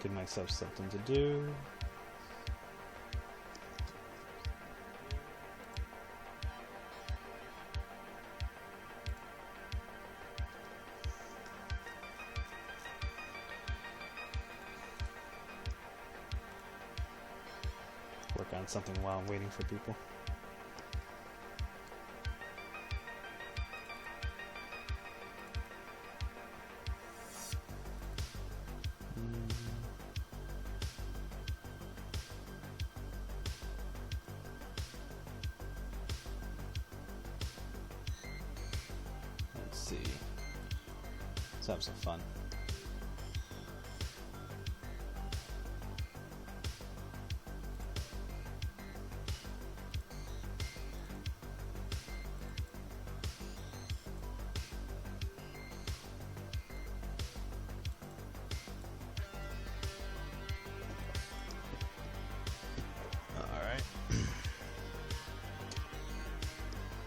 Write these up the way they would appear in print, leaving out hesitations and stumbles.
Give myself something to do. Work on something while I'm waiting for people. Let's see. Let's have some fun.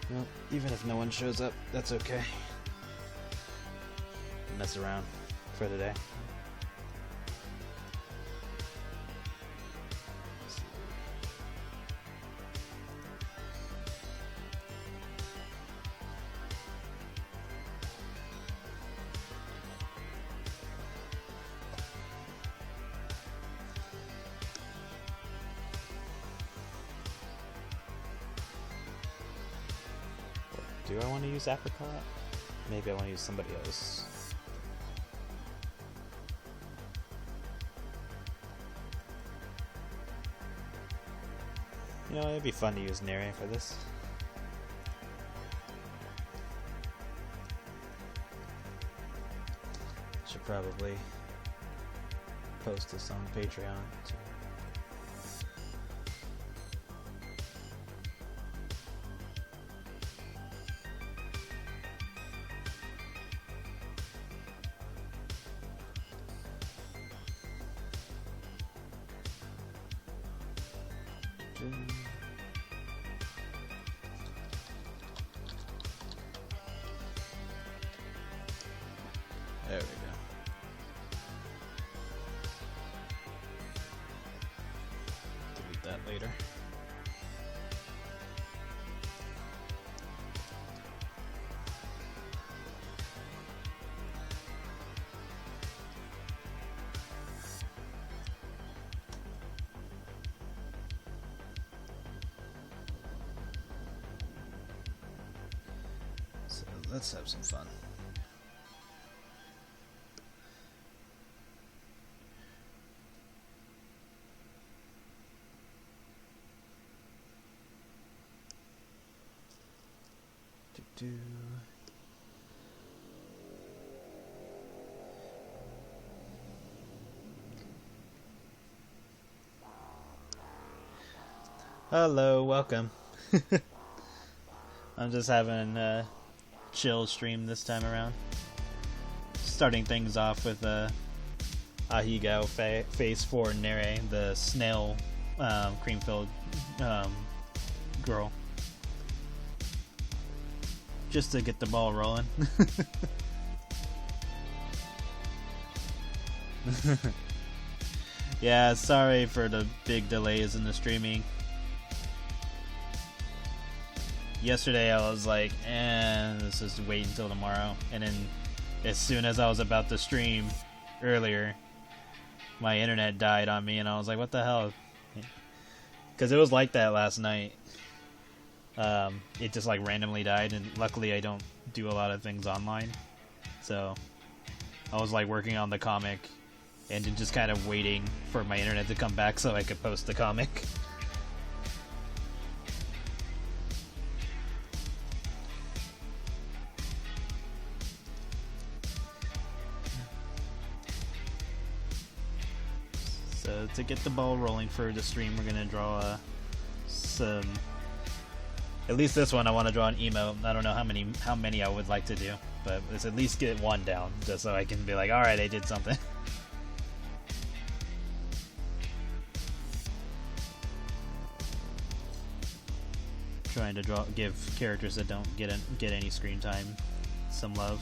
Well, even if no one shows up, that's okay. Mess around for the day. Do I want to use apricot? Maybe I want to use somebody else. You know, it'd be fun to use Nere for this. Should probably post this on Patreon too. There we go. Delete that later. So let's have some fun. Hello, welcome. I'm just having a chill stream this time around. Starting things off with Ahigao Phase 4 Nere, the snail cream-filled girl. Just to get the ball rolling. Yeah, sorry for the big delays in the streaming. Yesterday I was like, let's just wait until tomorrow. And then as soon as I was about to stream earlier, my internet died on me and I was like, what the hell? Because it was like that last night. It just like randomly died, and luckily I don't do a lot of things online, so I was like working on the comic and then just kind of waiting for my internet to come back so I could post the comic. So to get the ball rolling for the stream, we're gonna draw some. At least this one I want to draw an emote. I don't know how many I would like to do, but let's at least get one down, just so I can be like, alright, I did something. Trying to give characters that don't get any screen time some love.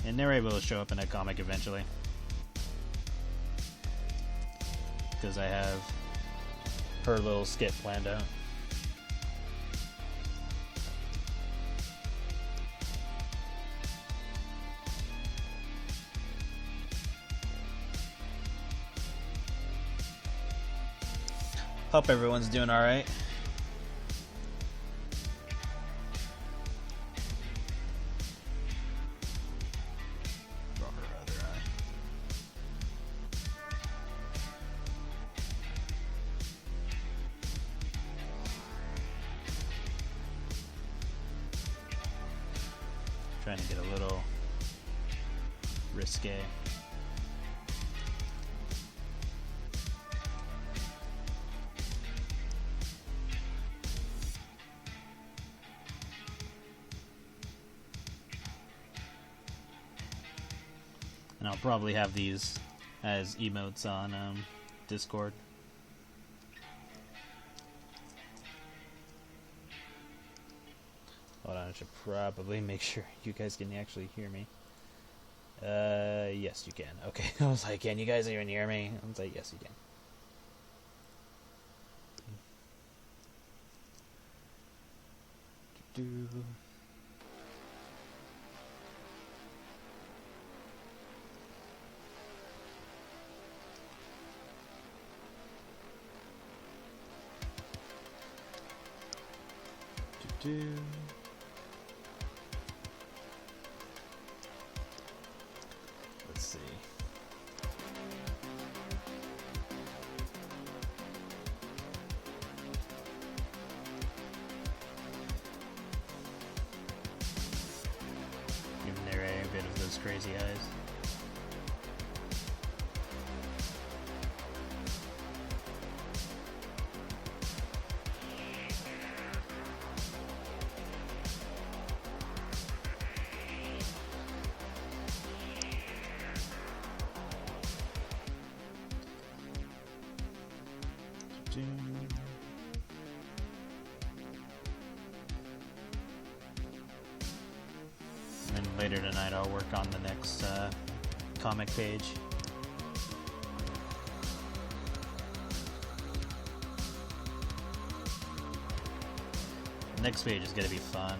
And they're able to show up in a comic eventually. Because I have her little skit planned out. Hope everyone's doing alright. Trying to get a little risque. And I'll probably have these as emotes on Discord. Hold on, I should probably make sure you guys can actually hear me. Yes, you can. Okay, I was like, can you guys even hear me? I was like, yes, you can. Let's see. Giving their a bit of those crazy eyes. And then later tonight I'll work on the next comic page. The next page is going to be fun.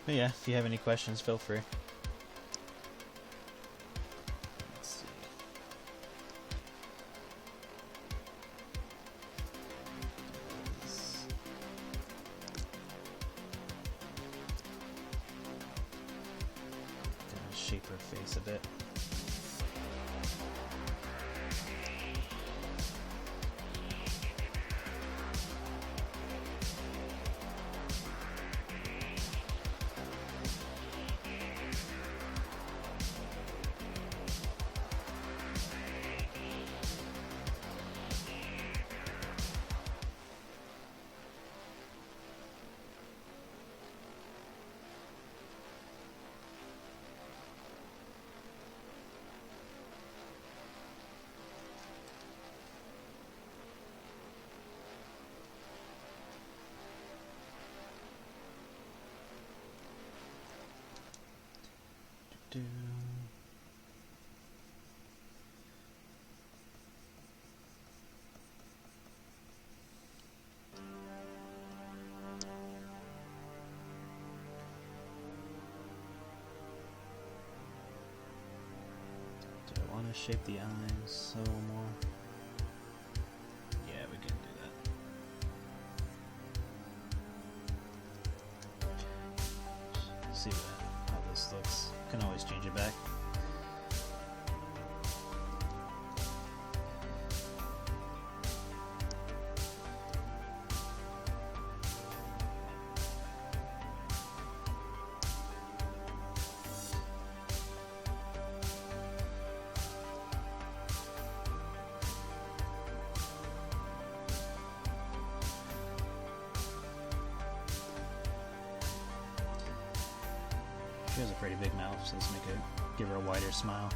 But yeah, if you have any questions, feel free. Let's see. Gonna shape her face a bit. Do. Do I want to shape the eyes a little more? Yeah, we can do see how this looks. Can always change it back. She has a pretty big mouth, so let's give her a wider smile.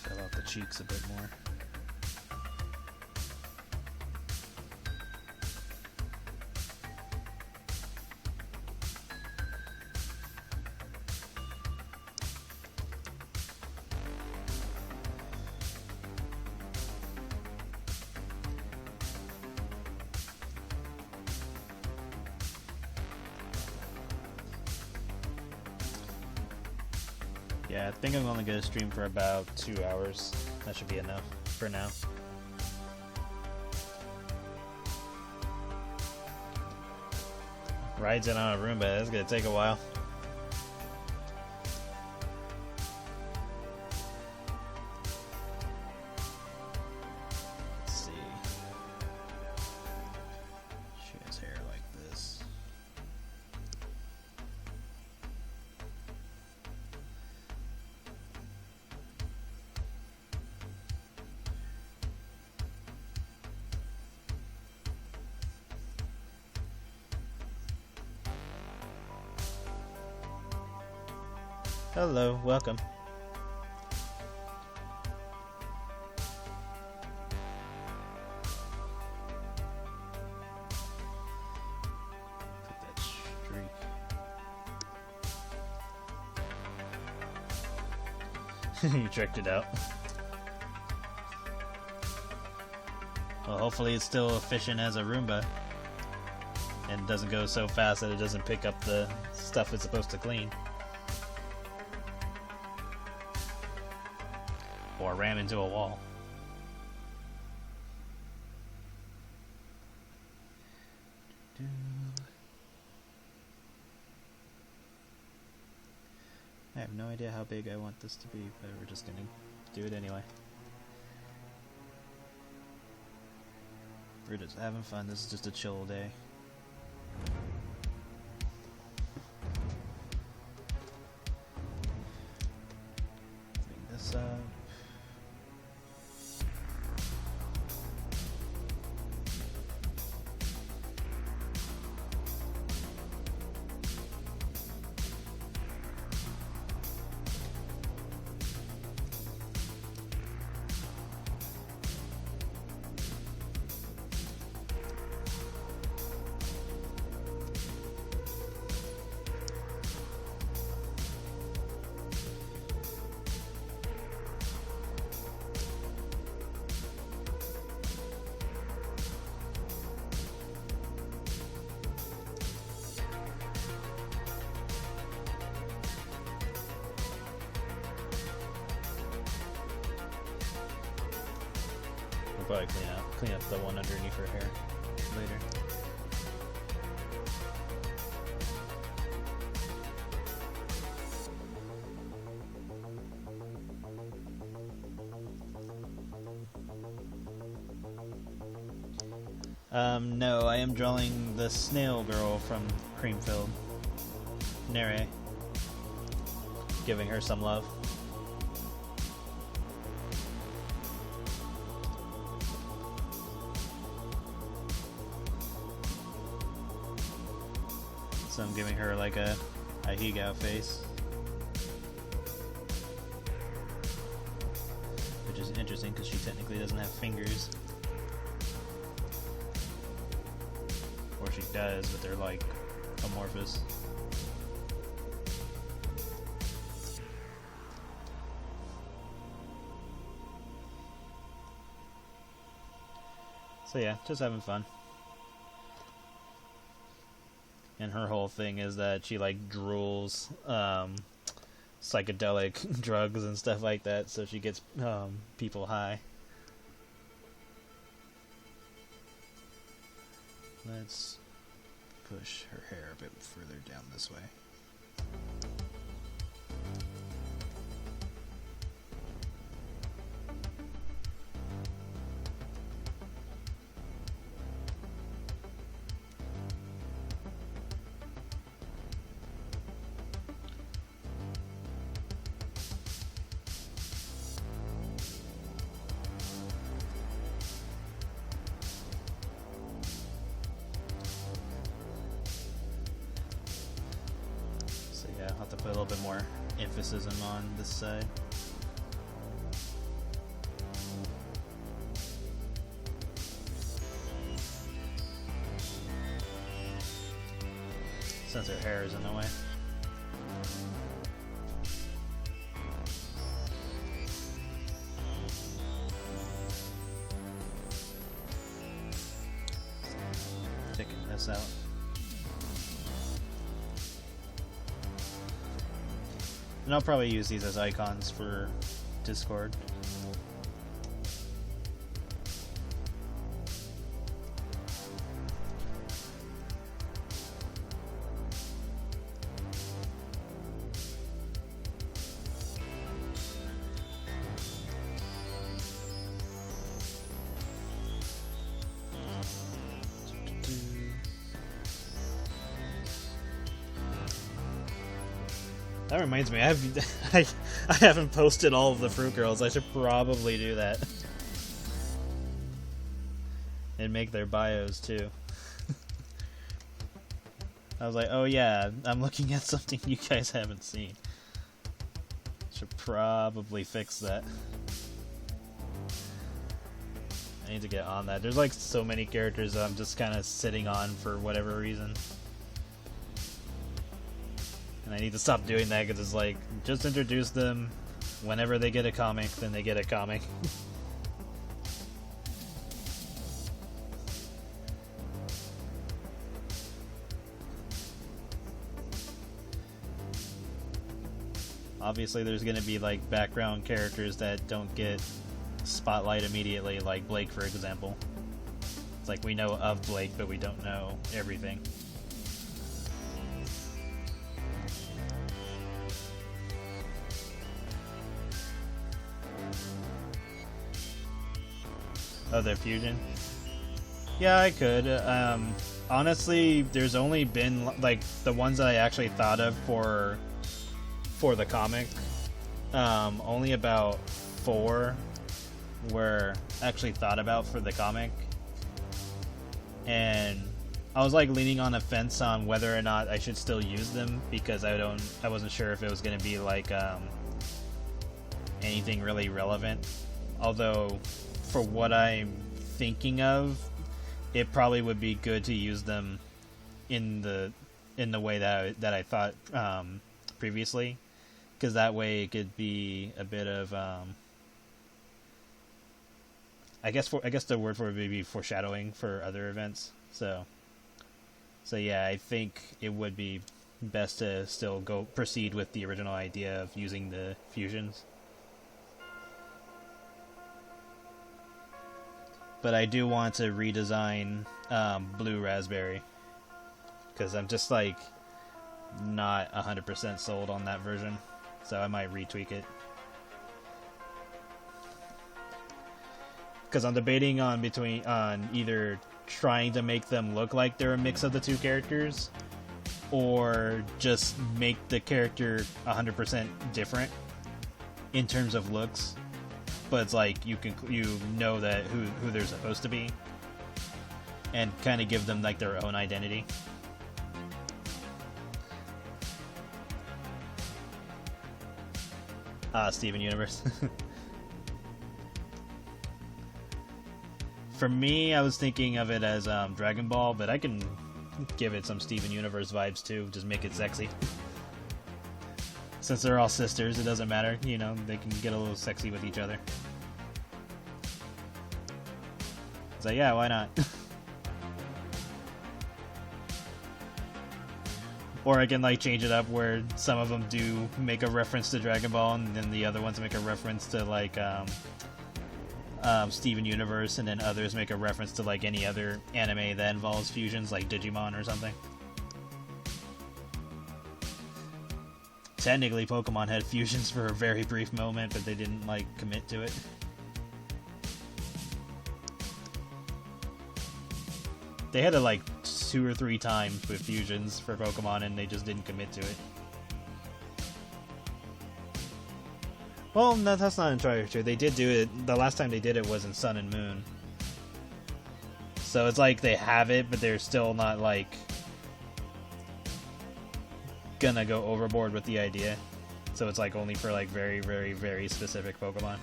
Fill out the cheeks a bit more. Yeah, I think I'm only going to stream for about 2 hours. That should be enough for now. Rides in on a Roomba, that's going to take a while. Let's see. She has hair like this. Hello, welcome. Put that streak. You tricked it out. Well, hopefully it's still efficient as a Roomba and doesn't go so fast that it doesn't pick up the stuff it's supposed to clean. Or ram into a wall. I have no idea how big I want this to be, but we're just gonna do it anyway. We're just having fun. This is just a chill day. Bring this up. We'll probably clean up the one underneath her hair later. No, I am drawing the snail girl from Creamfield. Nere. giving her some love. So I'm giving her like a Higao face. Which is interesting because she technically doesn't have fingers. Or she does, but they're like amorphous. So yeah, just having fun. And her whole thing is that she like drools psychedelic drugs and stuff like that, so she gets people high. Let's push her hair a bit further down this way. I'll have to put a little bit more emphasis on this side. Since her hair is in the way. Taking this out. And I'll probably use these as icons for Discord. That reminds me, I haven't posted all of the Fruit Girls. I should probably do that. And make their bios too. I was like, oh yeah, I'm looking at something you guys haven't seen. Should probably fix that. I need to get on that. There's like so many characters that I'm just kind of sitting on for whatever reason. And I need to stop doing that because it's like, just introduce them. Whenever they get a comic, then they get a comic. Obviously there's going to be like background characters that don't get spotlight immediately, like Blake for example. It's like we know of Blake, but we don't know everything. Oh, the fusion? Yeah, I could. Honestly, there's only been like the ones that I actually thought of for the comic. Only about 4 were actually thought about for the comic, and I was like leaning on a fence on whether or not I should still use them because I wasn't sure if it was going to be like anything really relevant. Although, for what I'm thinking of, it probably would be good to use them in the way that I thought previously, because that way it could be a bit of I guess the word for it would be foreshadowing for other events. So yeah, I think it would be best to still proceed with the original idea of using the fusions. But I do want to redesign Blue Raspberry, because I'm just like not 100% sold on that version, so I might retweak it. Because I'm debating on either trying to make them look like they're a mix of the two characters, or just make the character 100% different in terms of looks, but it's like you know that who they're supposed to be, and kind of give them like their own identity. Steven Universe. For me, I was thinking of it as Dragon Ball, but I can give it some Steven Universe vibes too. Just make it sexy. Since they're all sisters, it doesn't matter. You know, they can get a little sexy with each other. So yeah, why not? Or I can like change it up where some of them do make a reference to Dragon Ball, and then the other ones make a reference to like Steven Universe, and then others make a reference to like any other anime that involves fusions, like Digimon or something. Technically, Pokemon had fusions for a very brief moment, but they didn't like commit to it. They had it like 2 or 3 times with fusions for Pokemon, and they just didn't commit to it. Well, no, that's not entirely true. They did do it. The last time they did it was in Sun and Moon. So it's like they have it, but they're still not like gonna go overboard with the idea. So it's like only for like very, very, very specific Pokemon.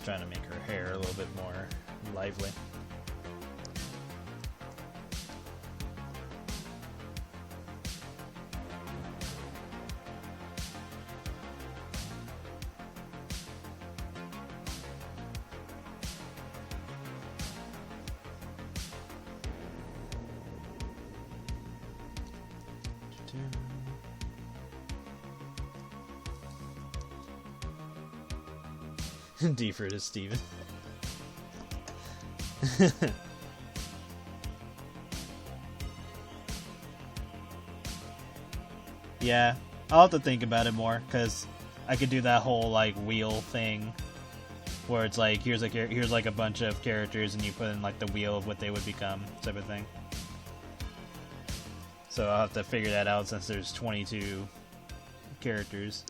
Trying to make her hair a little bit more lively. Defer to Steven. Yeah, I'll have to think about it more, because I could do that whole like wheel thing where it's like here's like a bunch of characters and you put in like the wheel of what they would become type of thing. So I'll have to figure that out since there's 22 characters.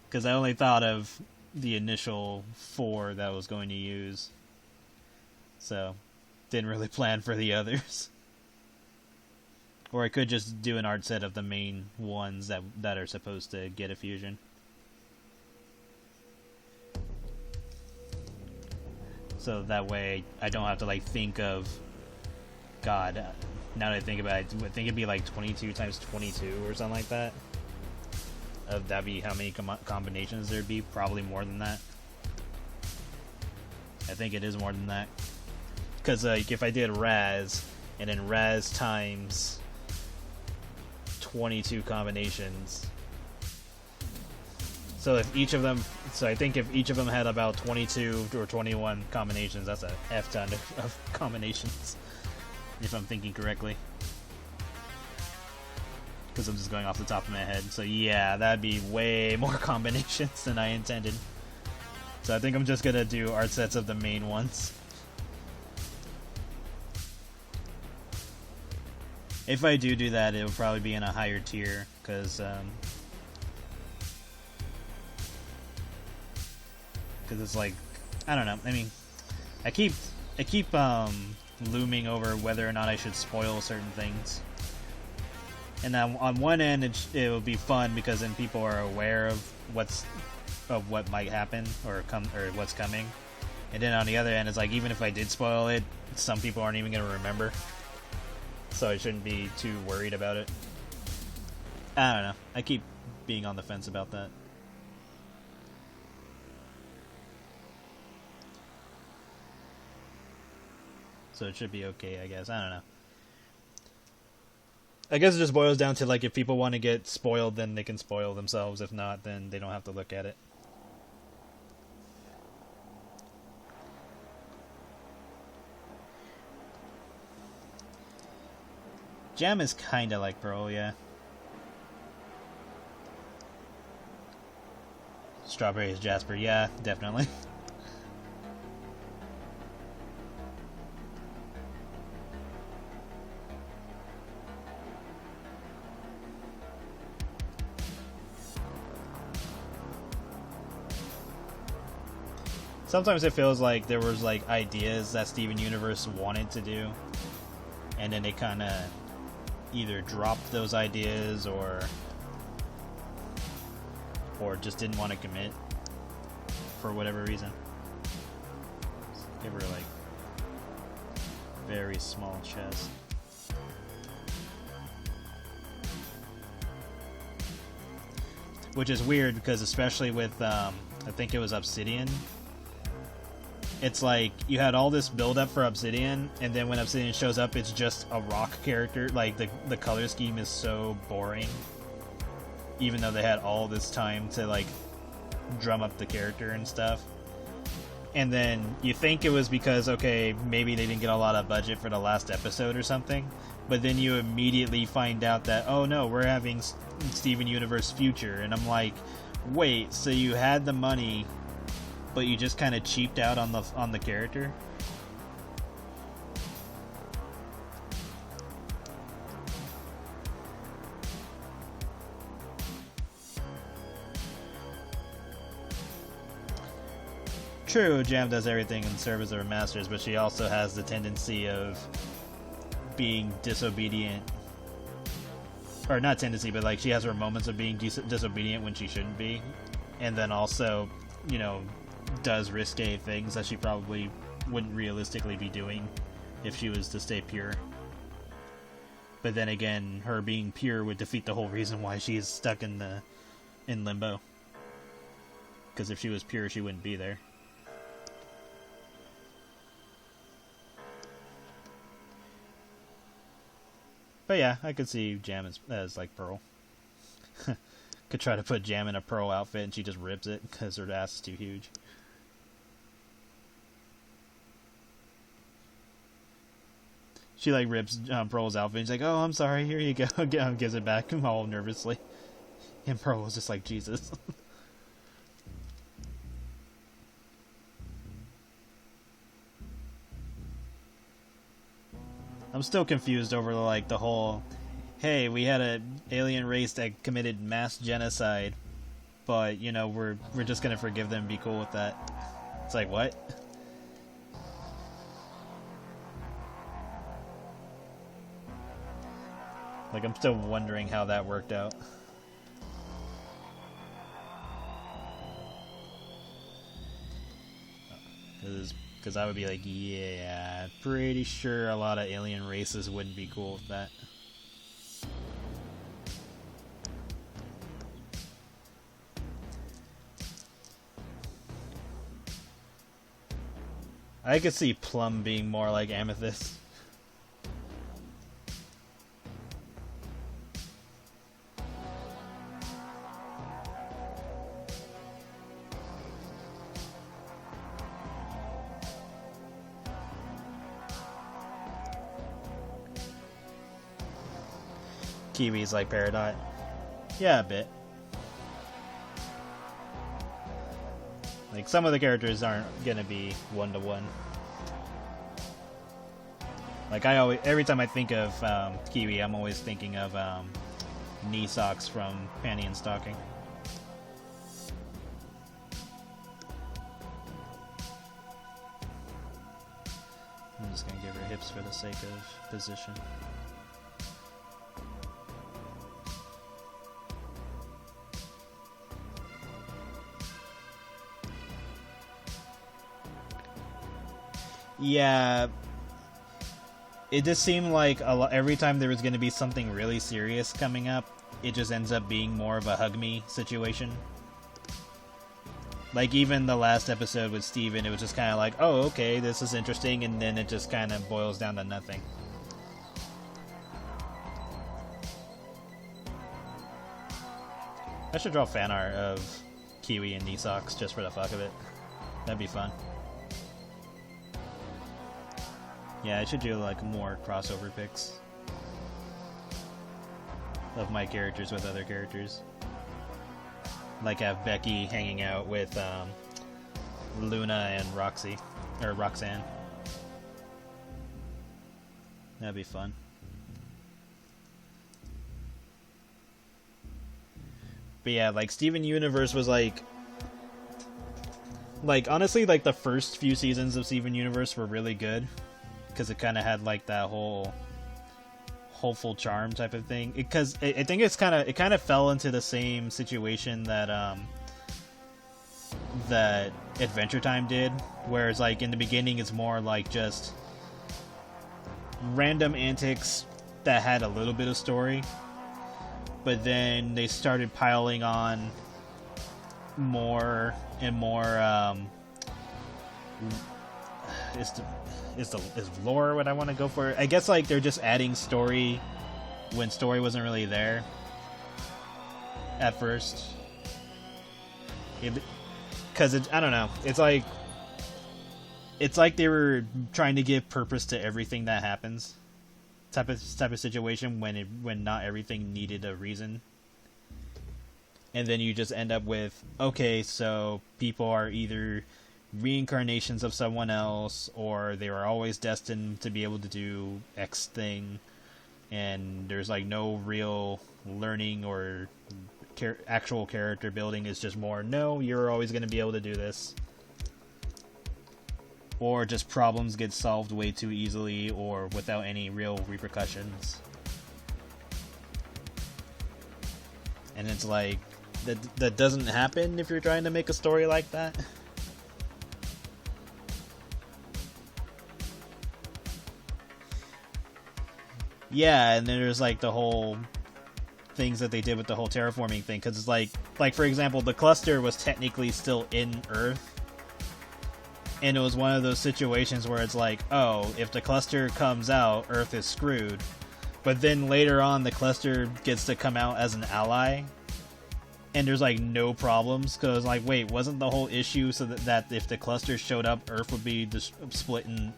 Because I only thought of the initial 4 that I was going to use. So, didn't really plan for the others. Or I could just do an art set of the main ones that are supposed to get a fusion. So that way I don't have to like think of... God, now that I think about it, I think it'd be like 22 times 22 or something like that. That'd be how many combinations there'd be. Probably more than that. I think it is more than that. Because like, if I did Raz, and then Raz times 22 combinations. So if each of them... So I think if each of them had about 22 or 21 combinations, that's a F-ton of combinations. If I'm thinking correctly. Because I'm just going off the top of my head. So yeah, that'd be way more combinations than I intended. So I think I'm just gonna do art sets of the main ones. If I do that, it'll probably be in a higher tier, because it's like, I don't know. I mean, I keep looming over whether or not I should spoil certain things. And then on one end, it will be fun because then people are aware of what might happen or what's coming. And then on the other end, it's like even if I did spoil it, some people aren't even going to remember. So I shouldn't be too worried about it. I don't know. I keep being on the fence about that. So it should be okay, I guess. I don't know. I guess it just boils down to, like, if people want to get spoiled, then they can spoil themselves. If not, then they don't have to look at it. Jam is kind of like Pearl, yeah. Strawberry is Jasper, yeah, definitely. Sometimes it feels like there was, like, ideas that Steven Universe wanted to do, and then they kind of either dropped those ideas or just didn't want to commit for whatever reason. Give her, like, very small chest. Which is weird because, especially with I think it was Obsidian, it's like you had all this build up for Obsidian, and then when Obsidian shows up, it's just a rock character. Like, the color scheme is so boring, even though they had all this time to, like, drum up the character and stuff. And then you think it was because, okay, maybe they didn't get a lot of budget for the last episode or something, but then you immediately find out that, oh no, we're having Steven Universe Future, and I'm like, wait, so you had the money, but you just kind of cheaped out on the character? True, Jam does everything in service of her masters, but she also has the tendency of being disobedient. Or not tendency, but, like, she has her moments of being disobedient when she shouldn't be. And then also, you know, does risque things that she probably wouldn't realistically be doing if she was to stay pure. But then again, her being pure would defeat the whole reason why she is stuck in limbo. Because if she was pure, she wouldn't be there. But yeah, I could see Jam as like Pearl. Could try to put Jam in a Pearl outfit and she just rips it because her ass is too huge. She, like, rips Pearl's outfit and she's like, oh, I'm sorry, here you go. Gives it back all nervously. And Pearl was just like, Jesus. I'm still confused over, like, the whole, hey, we had an alien race that committed mass genocide, but, you know, we're just gonna forgive them and be cool with that. It's like, what? Like, I'm still wondering how that worked out. Because I would be like, yeah, pretty sure a lot of alien races wouldn't be cool with that. I could see Plum being more like Amethyst. Kiwi's like Peridot. Yeah, a bit. Like, some of the characters aren't gonna be one-to-one. Like, every time I think of Kiwi, I'm always thinking of knee socks from Panty and Stocking. I'm just gonna give her hips for the sake of position. Yeah, it just seemed like every time there was going to be something really serious coming up, it just ends up being more of a hug me situation. Like, even the last episode with Steven, it was just kind of like, oh, okay, this is interesting, and then it just kind of boils down to nothing. I should draw fan art of Kiwi and Nisox just for the fuck of it. That'd be fun. Yeah, I should do like more crossover pics of my characters with other characters. Like have Becky hanging out with Luna and Roxy, or Roxanne. That'd be fun. But yeah, like Steven Universe was like honestly, like the first few seasons of Steven Universe were really good because it kind of had like that whole hopeful charm type of thing. Because I think it kind of fell into the same situation that that Adventure Time did, whereas like in the beginning it's more like just random antics that had a little bit of story, but then they started piling on more and more. Is lore what I want to go for? I guess like they're just adding story when story wasn't really there at first. Because I don't know. It's like they were trying to give purpose to everything that happens. Type of situation when not everything needed a reason. And then you just end up with, okay, so people are either reincarnations of someone else, or they were always destined to be able to do X thing, and there's like no real learning or actual character building. It's just more, no, you're always going to be able to do this. Or just problems get solved way too easily or without any real repercussions. And it's like, that doesn't happen if you're trying to make a story like that. Yeah, and then there's like the whole things that they did with the whole terraforming thing, because it's like for example, the cluster was technically still in Earth, and it was one of those situations where it's like, oh, if the cluster comes out, Earth is screwed. But then later on, the cluster gets to come out as an ally, and there's like no problems, because like, wait, wasn't the whole issue so that if the cluster showed up, Earth would be just split and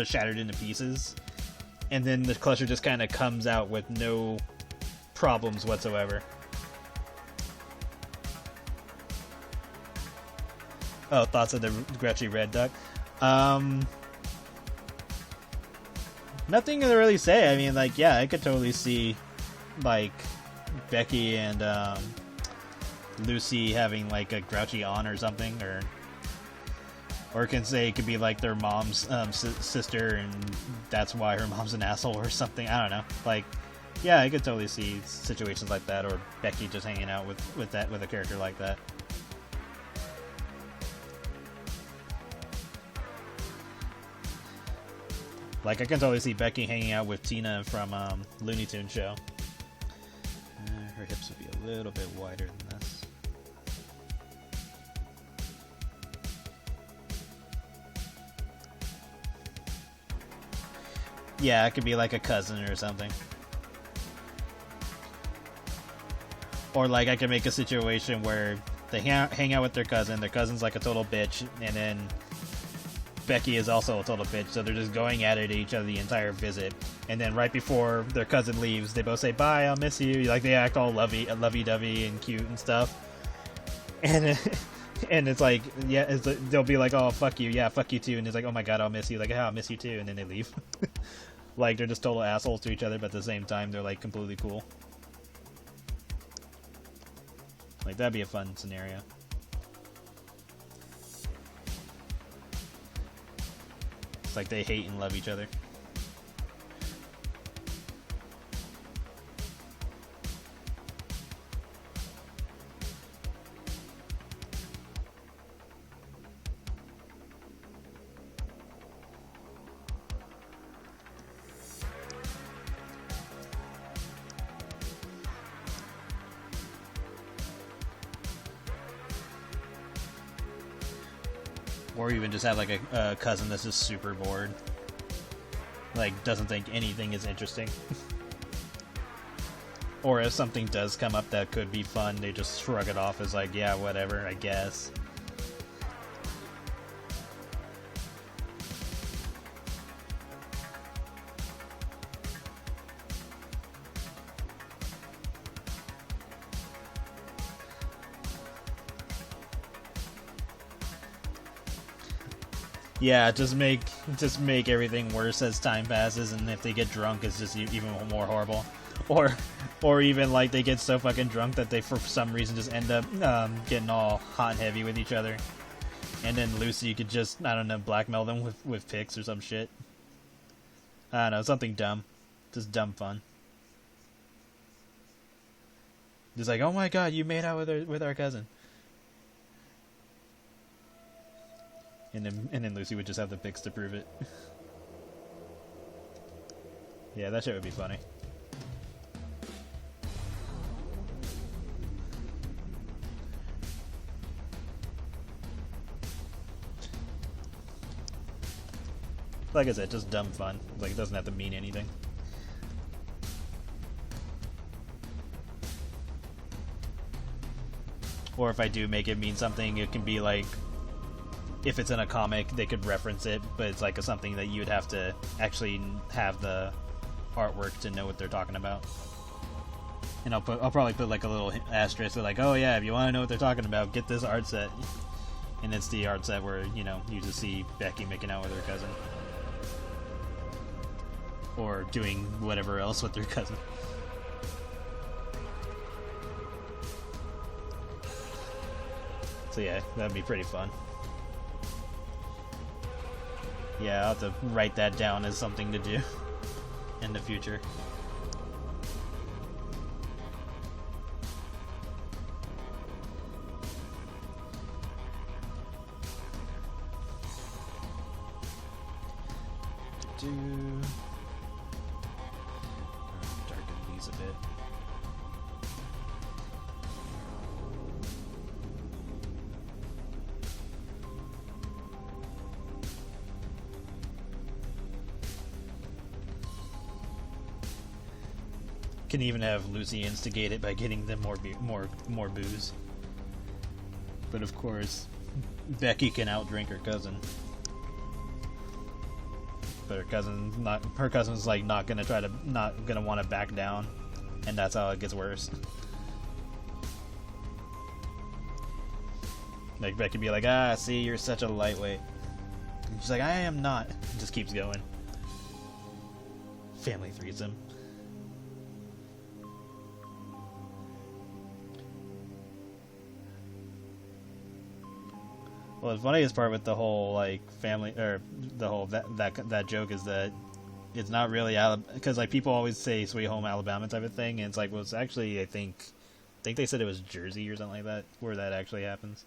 shattered into pieces? And then the cluster just kind of comes out with no problems whatsoever. Oh, thoughts of the Gretchy Red Duck? Nothing to really say. I mean, like, yeah, I could totally see, like, Becky and Lucy having, like, a grouchy aunt or something, or can say it could be like their mom's sister, and that's why her mom's an asshole or something. I don't know. Like, yeah, I could totally see situations like that, or Becky just hanging out with a character like that. Like, I can totally see Becky hanging out with Tina from Looney Tunes show. Her hips would be a little bit wider than this. Yeah, it could be like a cousin or something. Or like I could make a situation where they hang out with their cousin. Their cousin's like a total bitch, and then Becky is also a total bitch, so they're just going at it at each other the entire visit. And then right before their cousin leaves, they both say, "Bye, I'll miss you." Like, they act all lovey-dovey and cute and stuff. And and it's like, yeah, they'll be like, "Oh, fuck you, yeah, fuck you too." And it's like, "Oh my god, I'll miss you." Like, "Yeah, I'll miss you too." And then they leave. Like, they're just total assholes to each other, but at the same time, they're like completely cool. Like, that'd be a fun scenario. It's like they hate and love each other. Or even just have like a cousin that's just super bored. Like, doesn't think anything is interesting. Or if something does come up that could be fun, they just shrug it off as like, yeah, whatever, I guess. Yeah, just make everything worse as time passes, and if they get drunk, it's just even more horrible. Or even like they get so fucking drunk that they for some reason just end up getting all hot and heavy with each other, and then Lucy could just, I don't know, blackmail them with pics or some shit. I don't know, something dumb, just dumb fun. Just like, oh my god, you made out with our cousin. And then Lucy would just have the pics to prove it. Yeah, that shit would be funny. Like I said, just dumb fun. Like, it doesn't have to mean anything. Or if I do make it mean something, it can be like, if it's in a comic, they could reference it, but it's like something that you would have to actually have the artwork to know what they're talking about. And I'll probably put like a little asterisk like, oh yeah, if you want to know what they're talking about, get this art set. And it's the art set where, you know, you just see Becky making out with her cousin. Or doing whatever else with her cousin. So yeah, that'd be pretty fun. Yeah, I'll have to write that down as something to do in the future. Darken these a bit. Can even have Lucy instigate it by getting them more booze. But of course, Becky can outdrink her cousin. But her cousin's like not gonna want to back down, and that's how it gets worse. Like Becky be like, ah, see, you're such a lightweight. And she's like, I am not. It just keeps going. Family threesome. Well, the funniest part with the whole like family, or the whole that joke is that it's not really Alabama, because like people always say "Sweet Home Alabama" type of thing, and it's like, well, it's actually I think they said it was Jersey or something like that where that actually happens.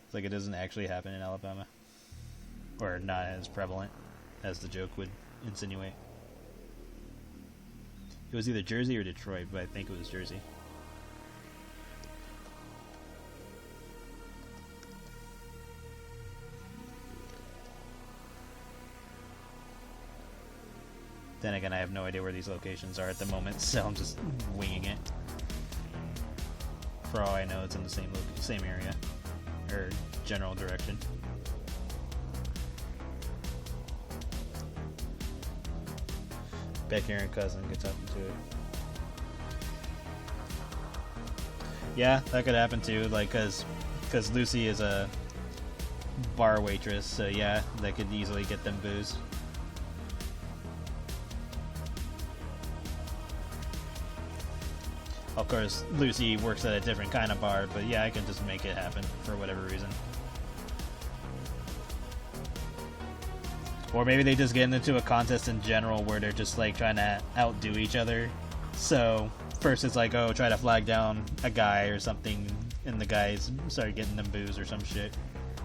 It's like it doesn't actually happen in Alabama, or not as prevalent as the joke would insinuate. It was either Jersey or Detroit, but I think it was Jersey. Then again, I have no idea where these locations are at the moment, so I'm just winging it. For all I know, it's in the same area, or general direction. Becky and her cousin gets up into it. Yeah, that could happen too, like, cause Lucy is a bar waitress, so yeah, they could easily get them booze. Of course, Lucy works at a different kind of bar, but yeah, I can just make it happen for whatever reason. Or maybe they just get into a contest in general where they're just like trying to outdo each other. So first it's like, oh, try to flag down a guy or something, and the guys start getting them booze or some shit,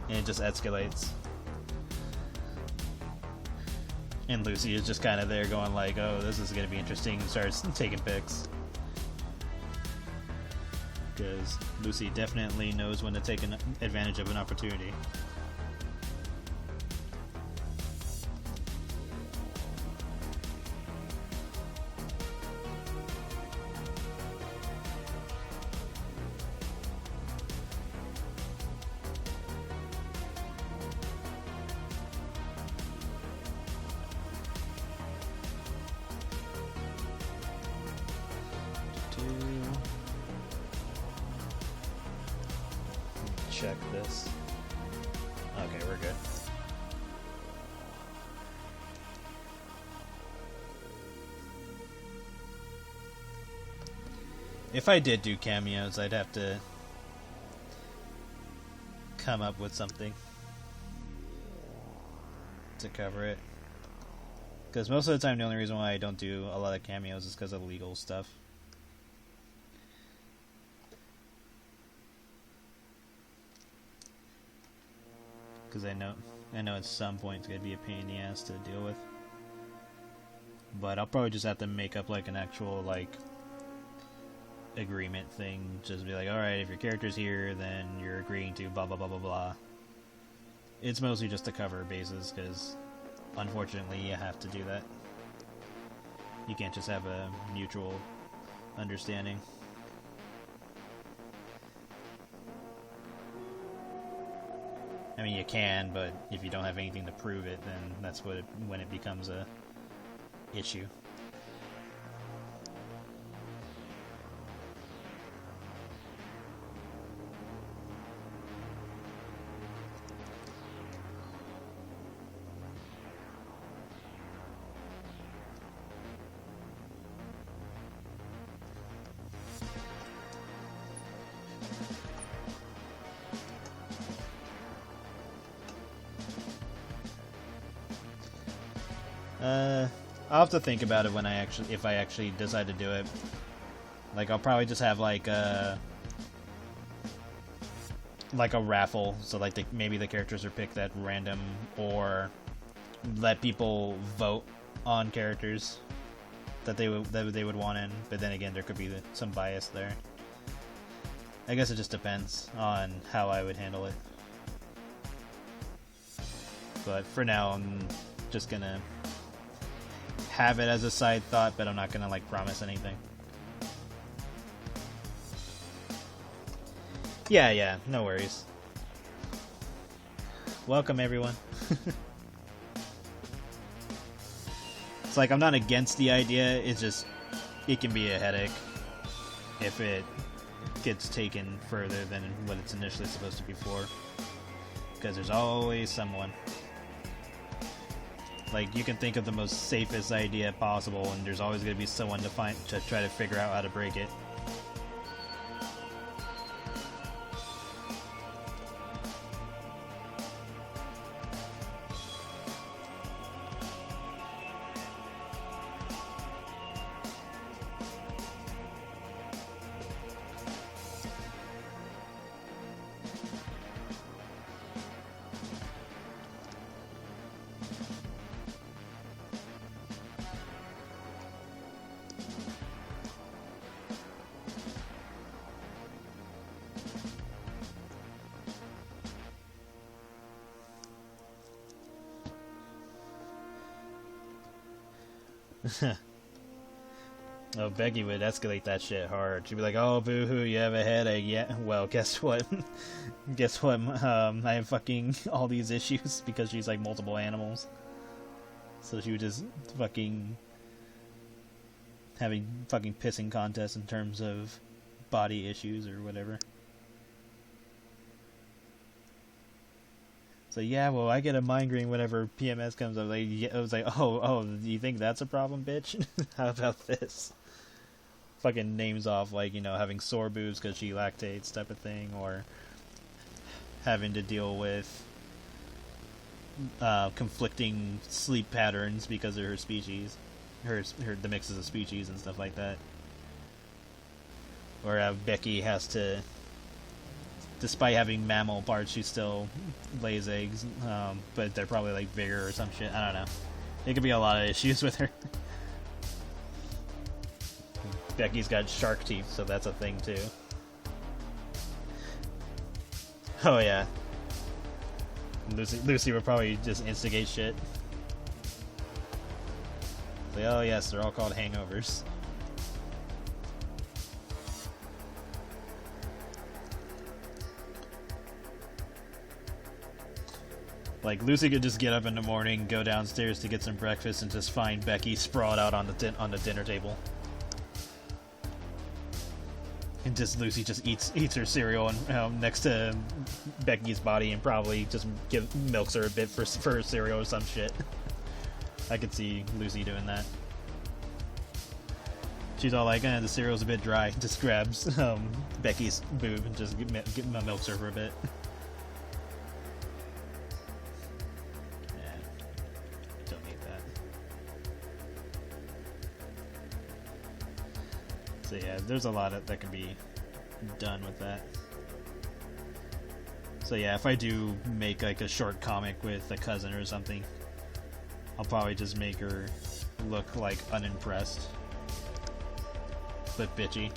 and it just escalates. And Lucy is just kind of there going like, oh, this is gonna be interesting, and starts taking pics. Because Lucy definitely knows when to take advantage of an opportunity. check this. Okay, we're good. If I did do cameos, I'd have to come up with something to cover it. Because most of the time, the only reason why I don't do a lot of cameos is because of legal stuff. Because I know at some point it's gonna be a pain in the ass to deal with. But I'll probably just have to make up like an actual like agreement thing. Just be like, alright, if your character's here, then you're agreeing to blah blah blah blah blah. It's mostly just to cover bases, because unfortunately you have to do that. You can't just have a mutual understanding. I mean, you can, but if you don't have anything to prove it, then that's when it becomes a issue. I'll have to think about it if I actually decide to do it. Like, I'll probably just have like a raffle, so like maybe the characters are picked at random, or let people vote on characters that they would want in. But then again, there could be some bias there. I guess it just depends on how I would handle it. But for now, I'm just gonna have it as a side thought, but I'm not gonna like promise anything. Yeah, no worries. Welcome everyone. It's like I'm not against the idea, it's just it can be a headache if it gets taken further than what it's initially supposed to be for. Because there's always someone. Like, you can think of the most safest idea possible, and there's always going to be someone to try to figure out how to break it. Oh, Becky would escalate that shit hard. She'd be like, "Oh, boo-hoo, you have a headache." Yeah, well, guess what? Guess what? I have fucking all these issues because she's like multiple animals. So she would just fucking having fucking pissing contests in terms of body issues or whatever. So yeah, well, I get a migraine whenever PMS comes up. Like, I was like, oh, do you think that's a problem, bitch? How about this? Fucking names off, like, you know, having sore boobs because she lactates type of thing, or having to deal with conflicting sleep patterns because of her species, the mixes of species and stuff like that. Or Becky has to, despite having mammal parts, she still lays eggs, but they're probably like bigger or some shit. I don't know. It could be a lot of issues with her. Becky's got shark teeth, so that's a thing too. Oh yeah. Lucy would probably just instigate shit. Like, oh yes, they're all called hangovers. Like, Lucy could just get up in the morning, go downstairs to get some breakfast, and just find Becky sprawled out on the dinner table. And just Lucy just eats her cereal and next to Becky's body and probably just milks her a bit for her cereal or some shit. I could see Lucy doing that. She's all like, the cereal's a bit dry. Just grabs Becky's boob and just milks her for a bit. Don't need that. So yeah, there's a lot that can be done with that. So yeah, if I do make like a short comic with a cousin or something, I'll probably just make her look like unimpressed, but bitchy.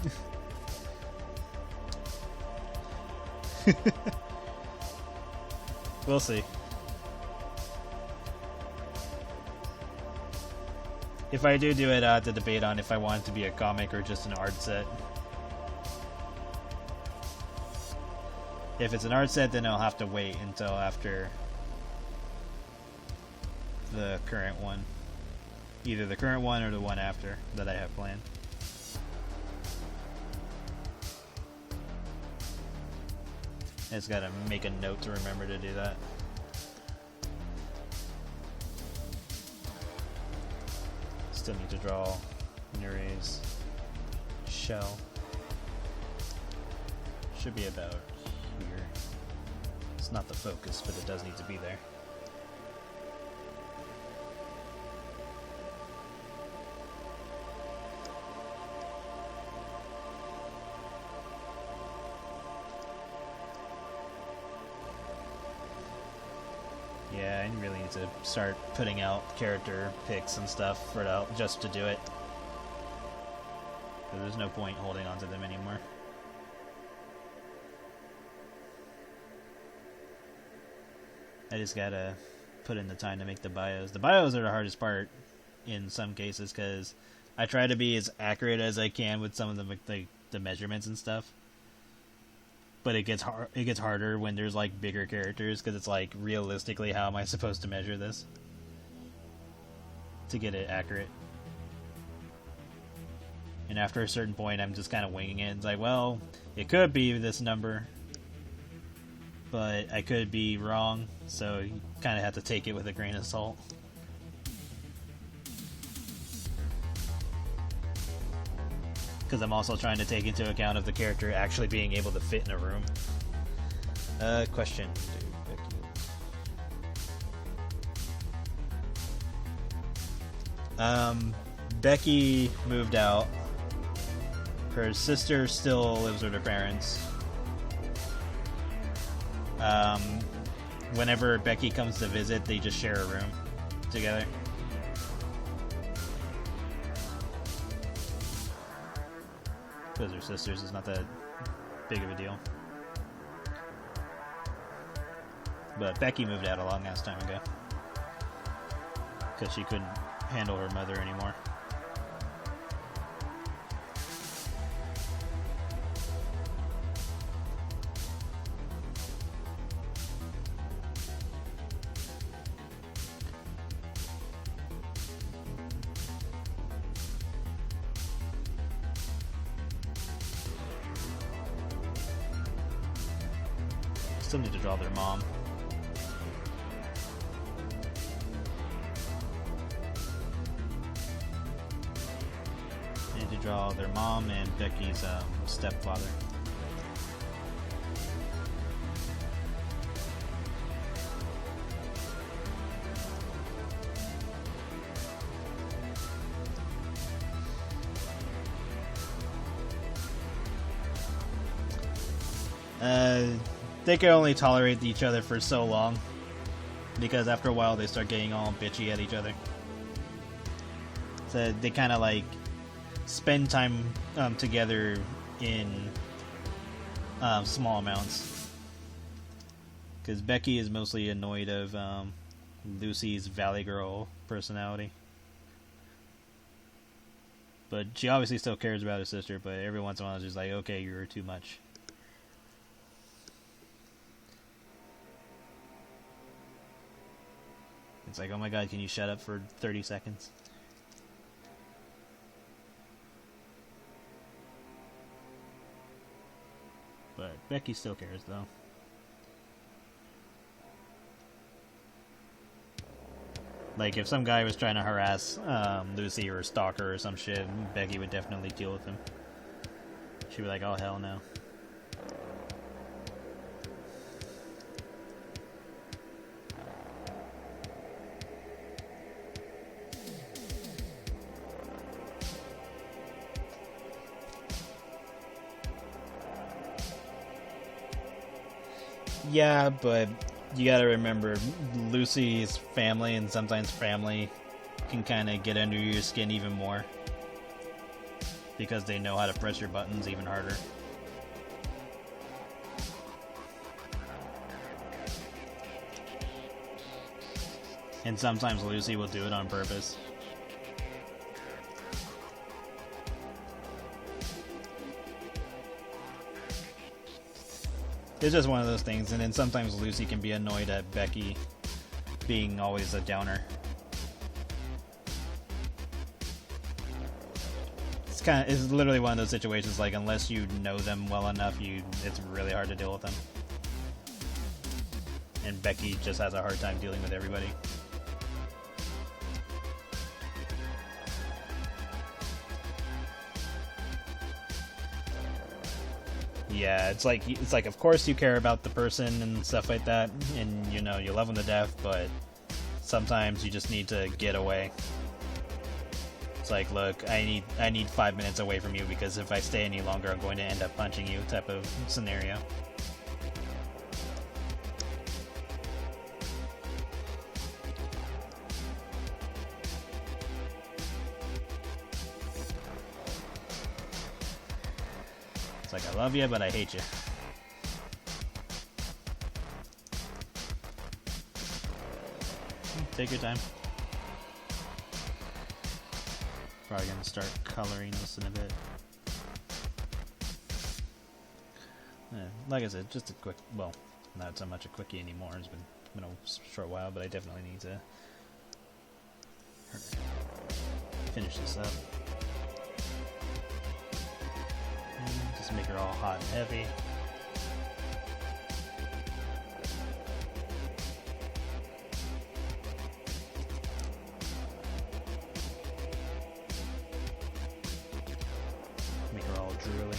We'll see. If I do it, I have to debate on if I want it to be a comic or just an art set. If it's an art set, then I'll have to wait until after the current one. Either the current one or the one after that I have planned. I just gotta make a note to remember to do that. Still need to draw Nure's shell. Should be about here. It's not the focus, but it does need to be there. Yeah, I really need to start putting out character pics and stuff for it just to do it. There's no point holding on to them anymore. I just gotta put in the time to make the bios. The bios are the hardest part in some cases because I try to be as accurate as I can with some of the measurements and stuff. But it gets harder when there's like bigger characters because it's like realistically how am I supposed to measure this to get it accurate? And after a certain point, I'm just kind of winging it. It's like, well, it could be this number, but I could be wrong, so you kind of have to take it with a grain of salt. Because I'm also trying to take into account of the character actually being able to fit in a room. Question. Becky moved out. Her sister still lives with her parents. Whenever Becky comes to visit, they just share a room together. Because they're sisters, it's not that big of a deal. But Becky moved out a long ass time ago. Because she couldn't handle her mother anymore. Still need to draw their mom. Need to draw their mom and Becky's stepfather. They can only tolerate each other for so long, because after a while they start getting all bitchy at each other. So they kind of like spend time together in small amounts. Because Becky is mostly annoyed of Lucy's Valley Girl personality. But she obviously still cares about her sister, but every once in a while it's just like, okay, you're too much. It's like, oh my god, can you shut up for 30 seconds? But Becky still cares, though. Like, if some guy was trying to harass Lucy or stalk her or some shit, Becky would definitely deal with him. She'd be like, oh, hell no. Yeah, but you gotta remember, Lucy's family and sometimes family can kind of get under your skin even more. Because they know how to press your buttons even harder. And sometimes Lucy will do it on purpose. It's just one of those things, and then sometimes Lucy can be annoyed at Becky being always a downer. It's literally one of those situations, like, unless you know them well enough, it's really hard to deal with them. And Becky just has a hard time dealing with everybody. Yeah, it's like of course you care about the person and stuff like that, and you know you love them to death, but sometimes you just need to get away. It's like, look, I need 5 minutes away from you because if I stay any longer, I'm going to end up punching you, type of scenario. It's like, I love you, but I hate you. Take your time. Probably gonna start coloring this in a bit. Yeah, like I said, just a quick, well, not so much a quickie anymore. It's been a short while, but I definitely need to finish this up. Just make her all hot and heavy. Make her all drooly.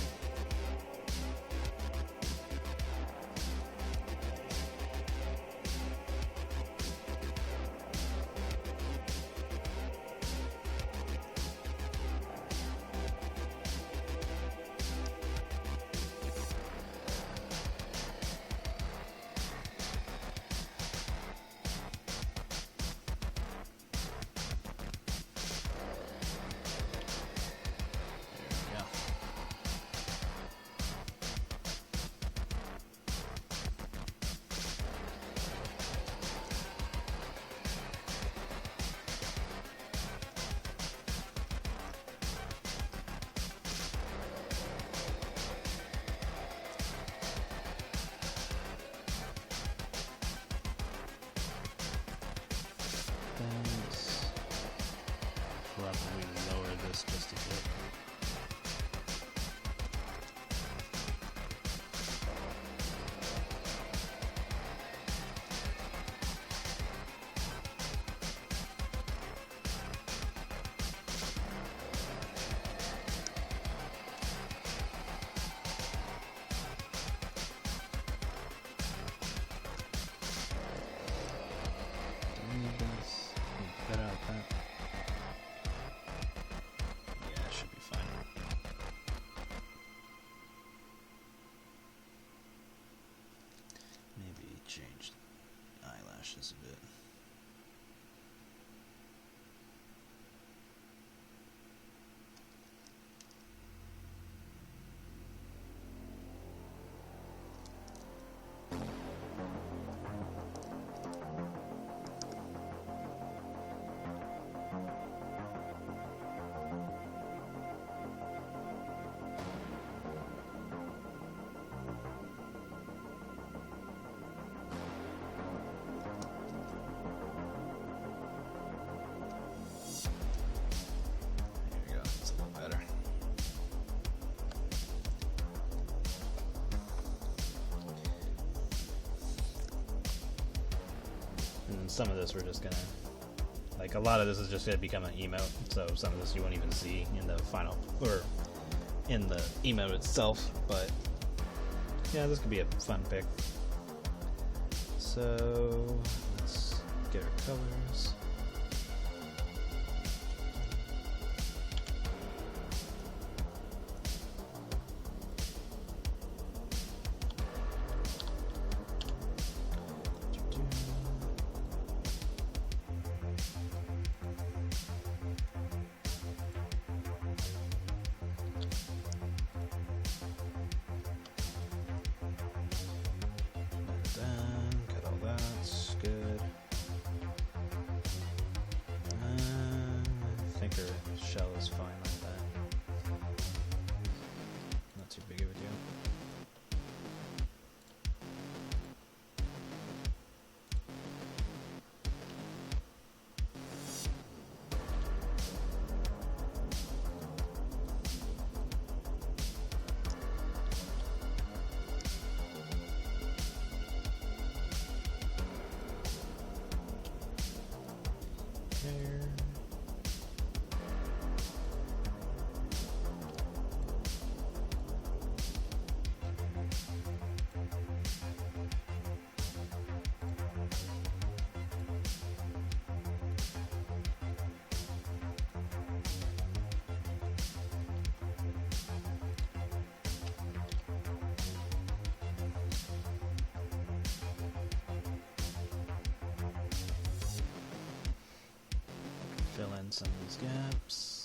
some of this we're just gonna, like, a lot of this is just gonna become an emote, so some of this you won't even see in the final, or in the emote itself, but yeah, this could be a fun pick. So let's get our colors. Shell is fine like that. Not too big of a deal. There. Fill in some of these gaps.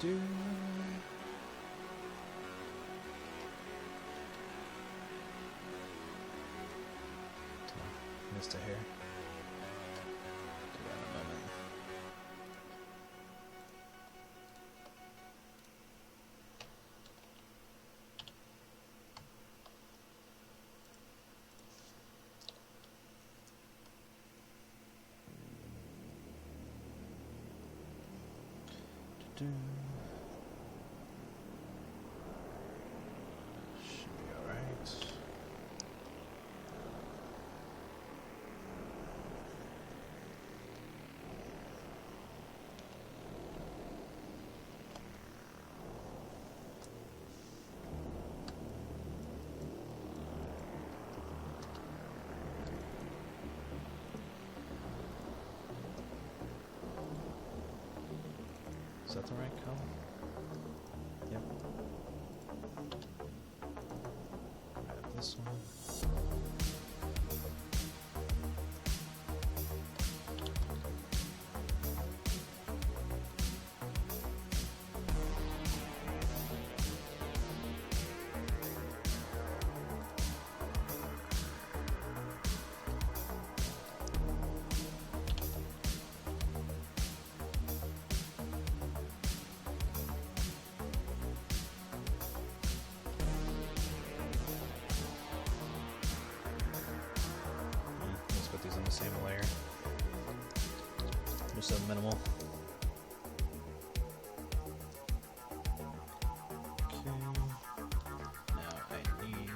Do. Missed a hair. Do that in a moment. Should be alright. Is that the right color? Yep. Grab this one. Let's put these in the same layer. Just so minimal. Okay. Now I need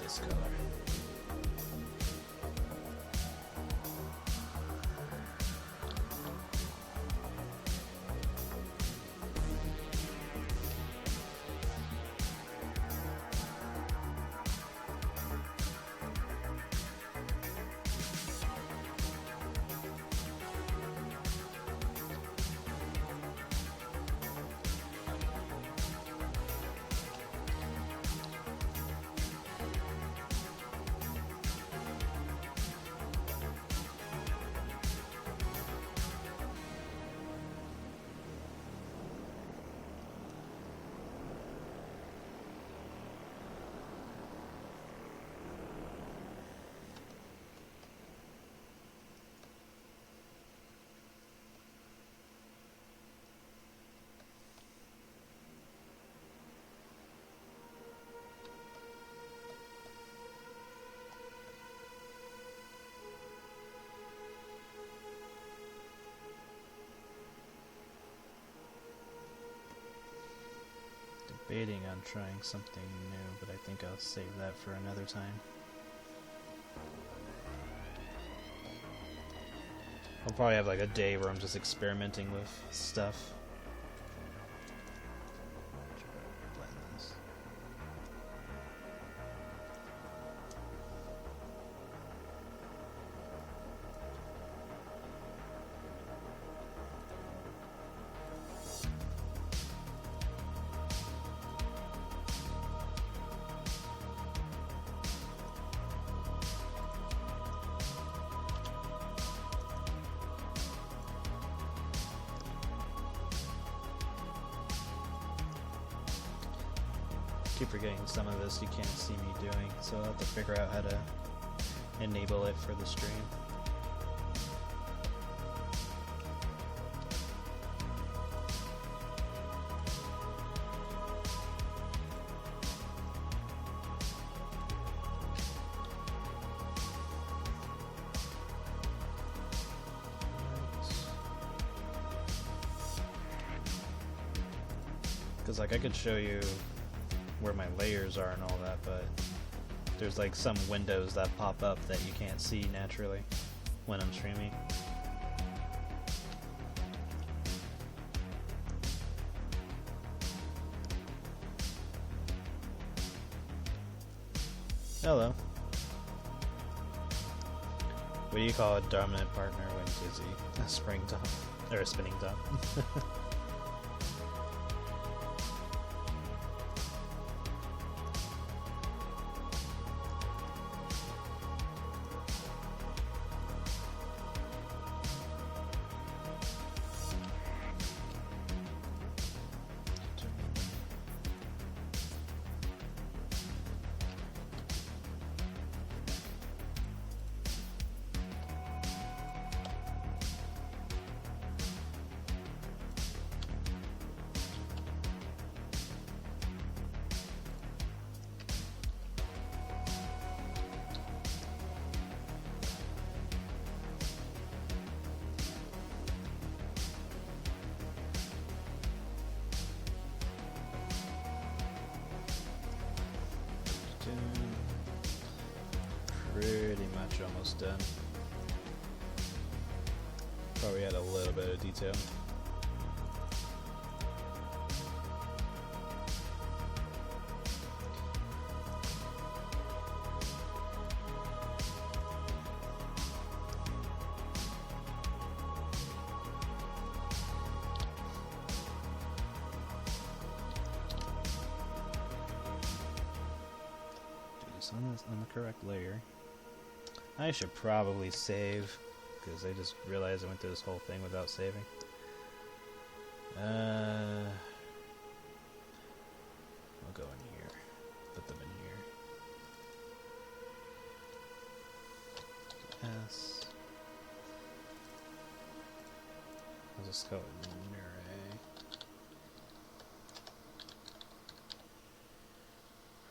this color. Debating on trying something new, but I think I'll save that for another time. I'll probably have like a day where I'm just experimenting with stuff. Blend this. Keep forgetting some of this you can't see me doing, so I'll have to figure out how to enable it for the stream. Because like I could show you where my layers are and all that, but there's like some windows that pop up that you can't see naturally when I'm streaming. Hello. What do you call a dominant partner when dizzy? A spring top. Or a spinning top. Pretty much almost done. Probably had a little bit of detail. Do this on the correct layer. I should probably save, because I just realized I went through this whole thing without saving. I'll go in here. Put them in here. S. I'll just go with Mirai.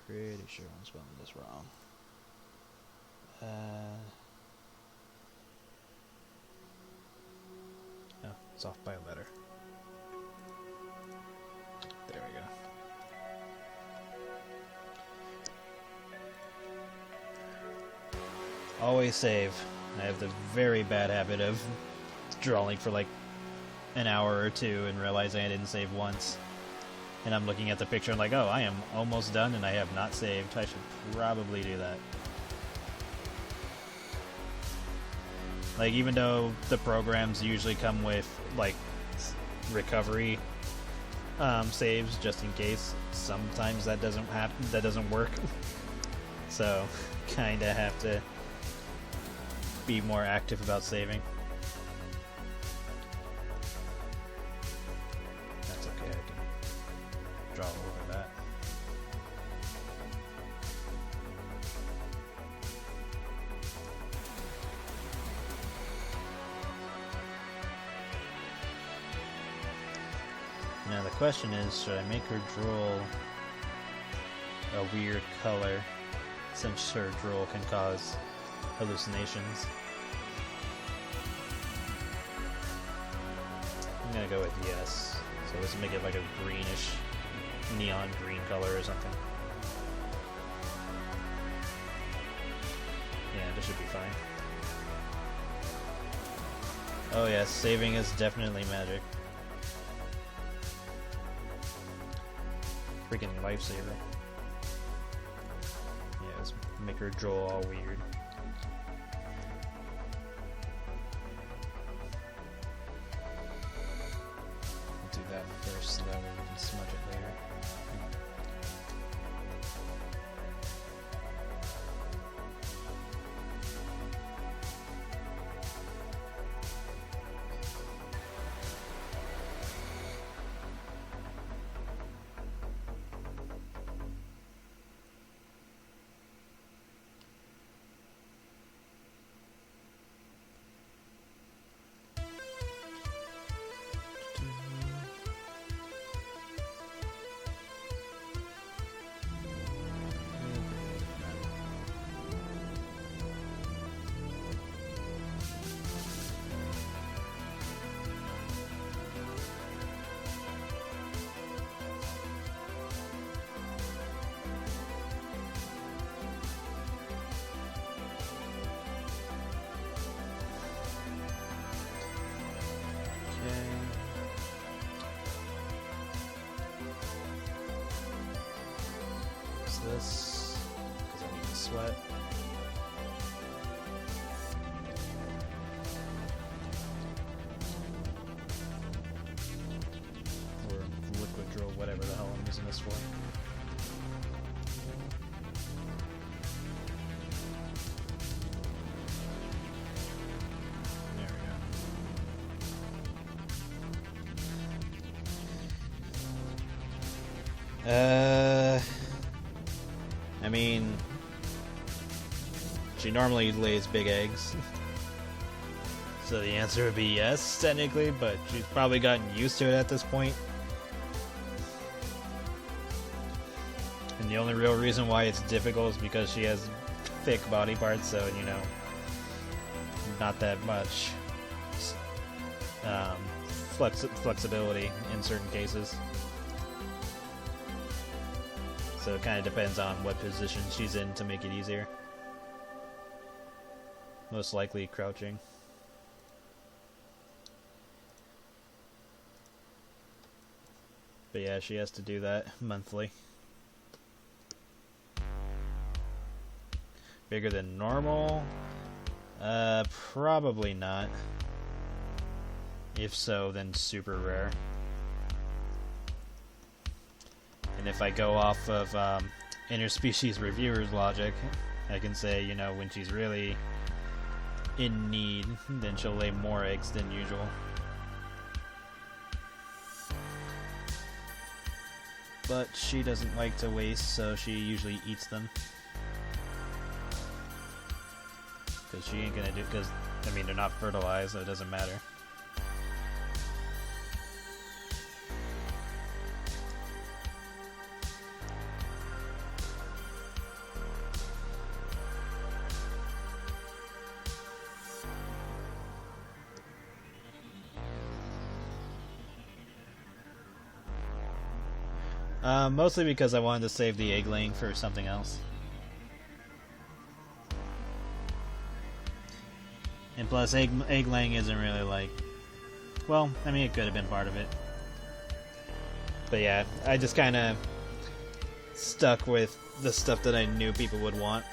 Pretty sure I'm spelling this wrong. Oh, it's off by a letter. There we go. Always save. I have the very bad habit of drawing for like an hour or two and realizing I didn't save once. And I'm looking at the picture and like, oh, I am almost done and I have not saved. I should probably do that. Like, even though the programs usually come with, like, recovery saves, just in case, sometimes that doesn't happen, that doesn't work. So, kinda have to be more active about saving. That's okay, I can draw over that. Now the question is, should I make her drool a weird color, since her drool can cause hallucinations? I'm gonna go with yes. So let's make it like a greenish, neon green color or something. Yeah, this should be fine. Oh yes, saving is definitely magic. Freaking lifesaver. Yeah, let's make her drool all weird. Do that first so that way we can smudge it later. This because I need to sweat. neutral, whatever the hell I'm using this for. I mean, she normally lays big eggs. So the answer would be yes, technically, but she's probably gotten used to it at this point. And the only real reason why it's difficult is because she has thick body parts, so, you know, not that much flexibility in certain cases. So it kind of depends on what position she's in to make it easier. Most likely crouching. But yeah, she has to do that monthly. Bigger than normal? Probably not. If so, then super rare. And if I go off of interspecies reviewers logic, I can say, you know, when she's really in need, then she'll lay more eggs than usual. But she doesn't like to waste, so she usually eats them. Because she ain't gonna do, because, I mean, they're not fertilized, so it doesn't matter. Mostly because I wanted to save the egg laying for something else. And plus, egg laying isn't really like... Well, I mean, it could have been part of it. But yeah, I just kind of stuck with the stuff that I knew people would want.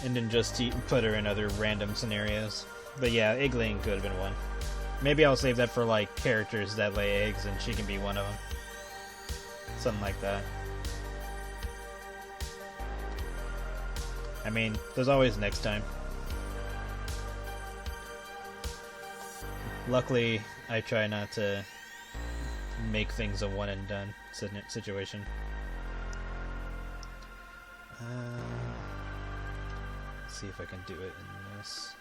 And then just put her in other random scenarios. But yeah, egg laying could have been one. Maybe I'll save that for, like, characters that lay eggs, and she can be one of them. Something like that. I mean, there's always next time. Luckily, I try not to make things a one-and-done situation. Let's see if I can do it in this.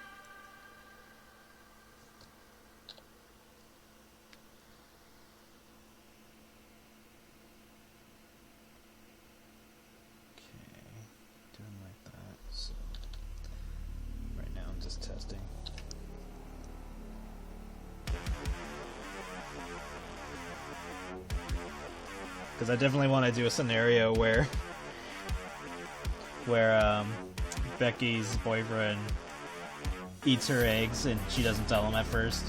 Testing. Because I definitely want to do a scenario where Becky's boyfriend eats her eggs and she doesn't tell him at first.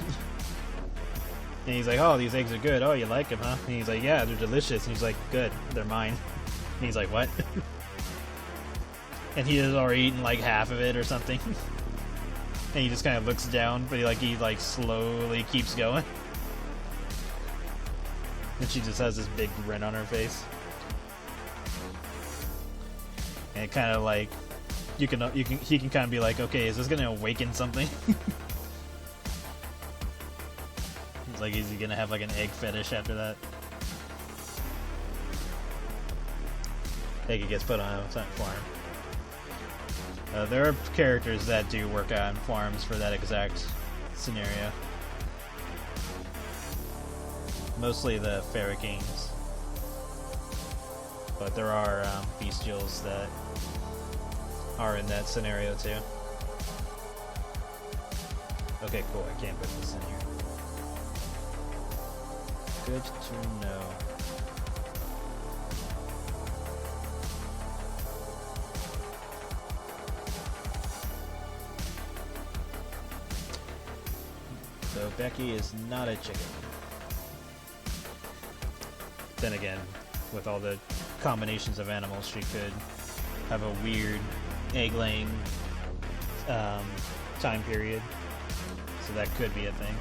And he's like, "Oh, these eggs are good. Oh, you like them, huh?" And he's like, "Yeah, they're delicious." And he's like, "Good, they're mine." And he's like, "What?" And he has already eaten like half of it or something. And he just kind of looks down, but he slowly keeps going. And she just has this big grin on her face. And it kind of like he can kind of be like, "Okay, is this gonna awaken something?" It's like, is he gonna have like an egg fetish after that? Egg gets put on a farm. There are characters that do work on farms for that exact scenario. Mostly the Fairy Kings. But there are bestials that are in that scenario too. Okay, cool. I can't put this in here. Good to know. So Becky is not a chicken. Then again, with all the combinations of animals, she could have a weird egg-laying time period. So that could be a thing.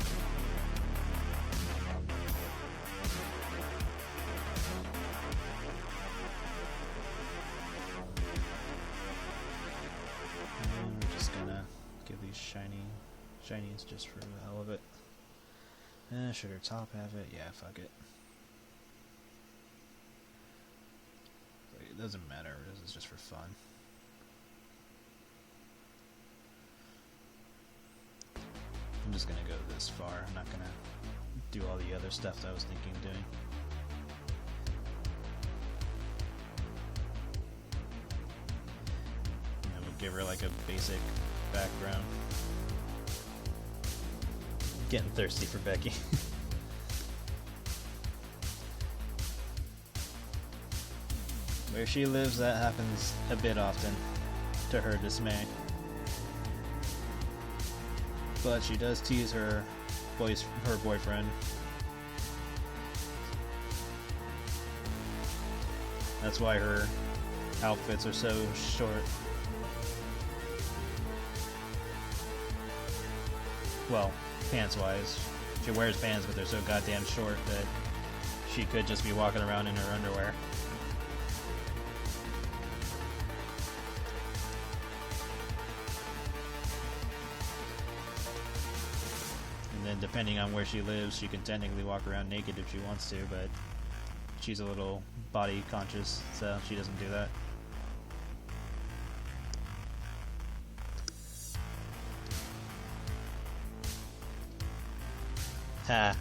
Should her top have it? Yeah, fuck it. It doesn't matter, this is just for fun. I'm just gonna go this far, I'm not gonna do all the other stuff that I was thinking of doing. And then we'll give her like a basic background. Getting thirsty for Becky. Where she lives, that happens a bit often, to her dismay. But she does tease her boyfriend. That's why her outfits are so short. Well, pants-wise. She wears pants, but they're so goddamn short that she could just be walking around in her underwear. And then depending on where she lives, she can technically walk around naked if she wants to, but she's a little body conscious, so she doesn't do that. Ha!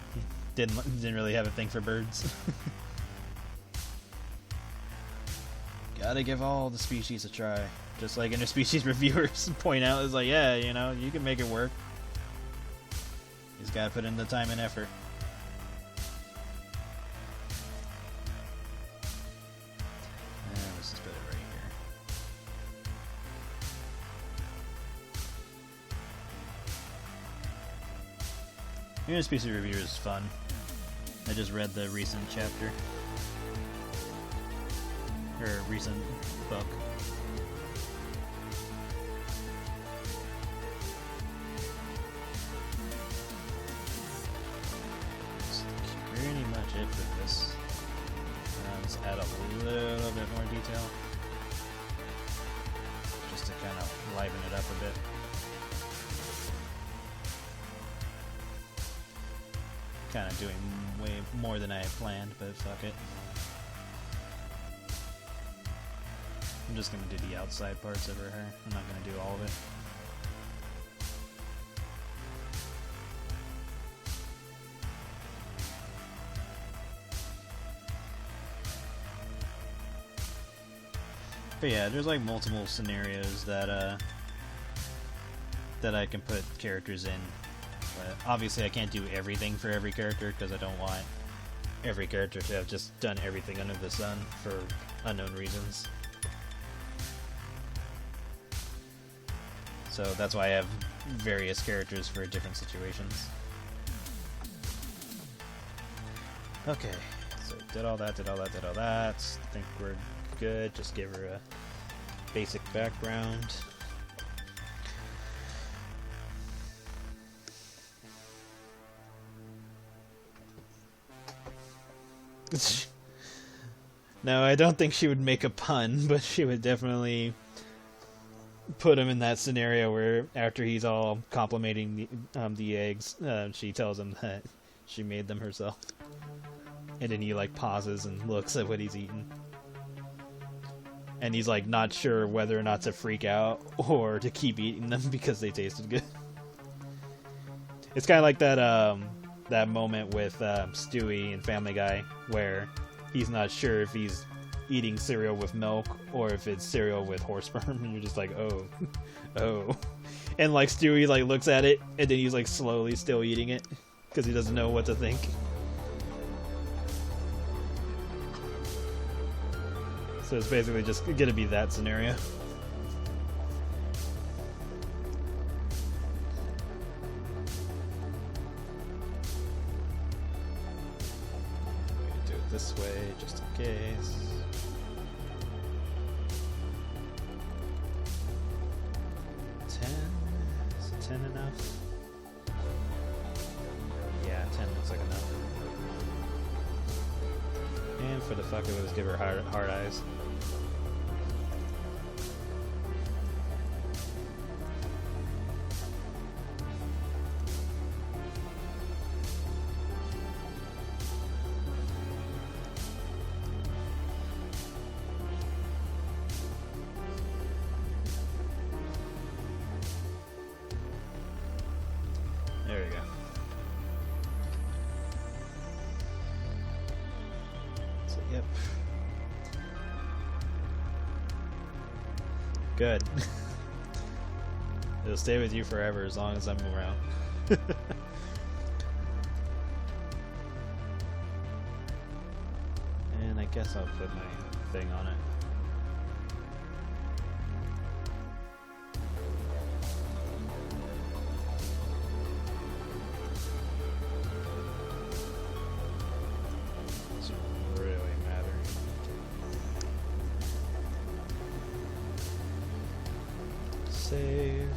Didn't really have a thing for birds. Gotta give all the species a try. Just like interspecies reviewers point out, is like, yeah, you know, you can make it work. You just gotta put in the time and effort. Let's just put it right here. Interspecies reviewer is fun. I just read the recent chapter. Or recent book. That's pretty much it for this. Let's add a little bit more detail. Just to kind of liven it up a bit. Kind of doing way more than I had planned, but fuck it. I'm just gonna do the outside parts of her hair. I'm not gonna do all of it. But yeah, there's like multiple scenarios that that I can put characters in. But obviously I can't do everything for every character because I don't want every character to have just done everything under the sun for unknown reasons. So that's why I have various characters for different situations. Okay, so did all that. I think we're good. Just give her a basic background. No, I don't think she would make a pun, but she would definitely put him in that scenario where after he's all complimenting the eggs, she tells him that she made them herself. And then he like pauses and looks at what he's eating. And he's like not sure whether or not to freak out or to keep eating them because they tasted good. It's kind of like that that moment with Stewie in Family Guy where he's not sure if he's eating cereal with milk or if it's cereal with horse sperm, and you're just like, oh. And like Stewie like looks at it and then he's like slowly still eating it because he doesn't know what to think. So it's basically just gonna be that scenario. Do it this way just in case. Is 10 enough? Yeah, 10 looks like enough. And for the fuck of it, let's give her hard eyes. Yep. Good. It'll stay with you forever as long as I'm around. And I guess I'll put my thing on it. Save.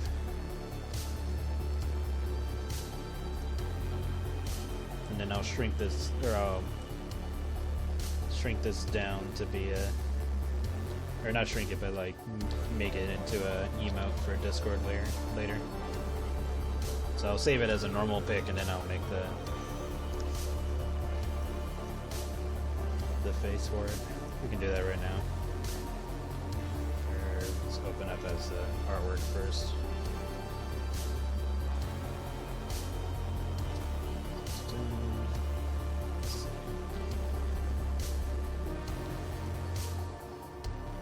And then I'll shrink this, or I'll shrink this down to be a, or not shrink it, but like make it into a emote for Discord later. So I'll save it as a normal pick, and then I'll make the face for it. We can do that right now. Let's open up as the artwork first.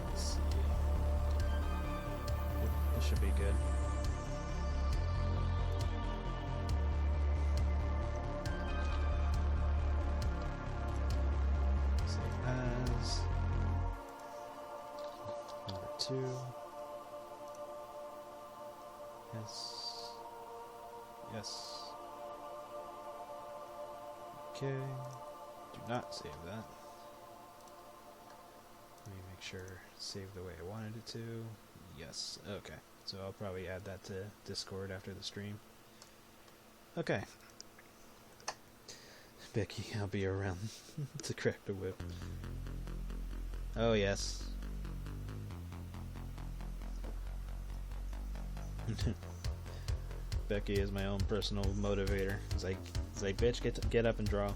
Let's see. This should be good. Save as number 2. Yes. Yes. Okay. Do not save that. Let me make sure it's saved the way I wanted it to. Yes. Okay. So I'll probably add that to Discord after the stream. Okay. Becky, I'll be around to crack the whip. Oh, yes. Becky is my own personal motivator. It's like bitch, get up and draw.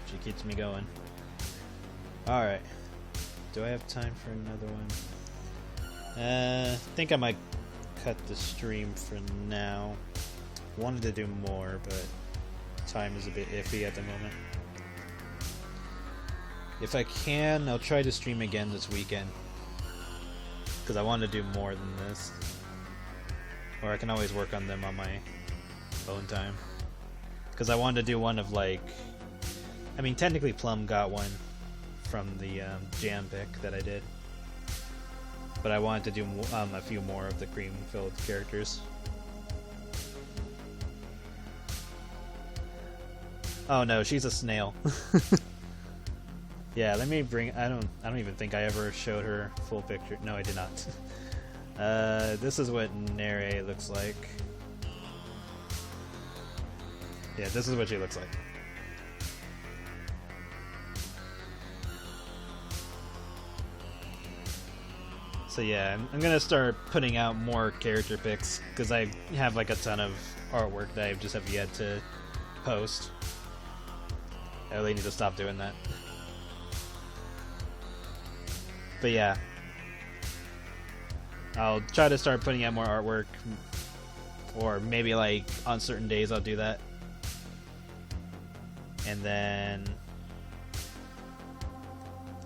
She keeps me going. Alright. Do I have time for another one? I think I might cut the stream for now. Wanted to do more, but time is a bit iffy at the moment. If I can, I'll try to stream again this weekend. Because I want to do more than this. Or I can always work on them on my own time. Because I wanted to do one of like... I mean, technically Plum got one from the jam pick that I did. But I wanted to do a few more of the cream-filled characters. Oh no, she's a snail. Yeah, let me bring. I don't even think I ever showed her full picture. No, I did not. This is what Nere looks like. Yeah, this is what she looks like. So yeah, I'm gonna start putting out more character pics because I have like a ton of artwork that I just have yet to post. I really need to stop doing that. But yeah, I'll try to start putting out more artwork, or maybe like on certain days I'll do that. And then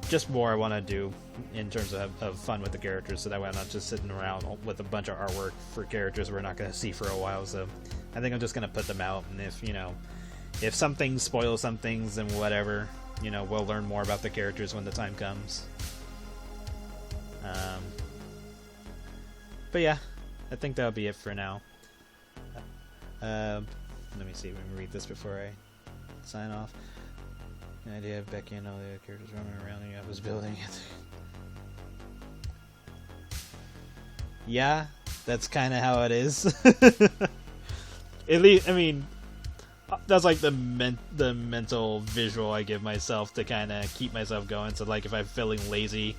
just more I want to do in terms of fun with the characters, so that way I'm not just sitting around with a bunch of artwork for characters we're not going to see for a while. So I think I'm just going to put them out, and if some things spoil some things, then whatever, we'll learn more about the characters when the time comes. But yeah, I think that'll be it for now. Let me see, let me read this before I sign off. The idea of Becky and all the other characters running around the office building. Yeah, that's kind of how it is. At least, I mean, that's like the mental visual I give myself to kind of keep myself going. So like if I'm feeling lazy,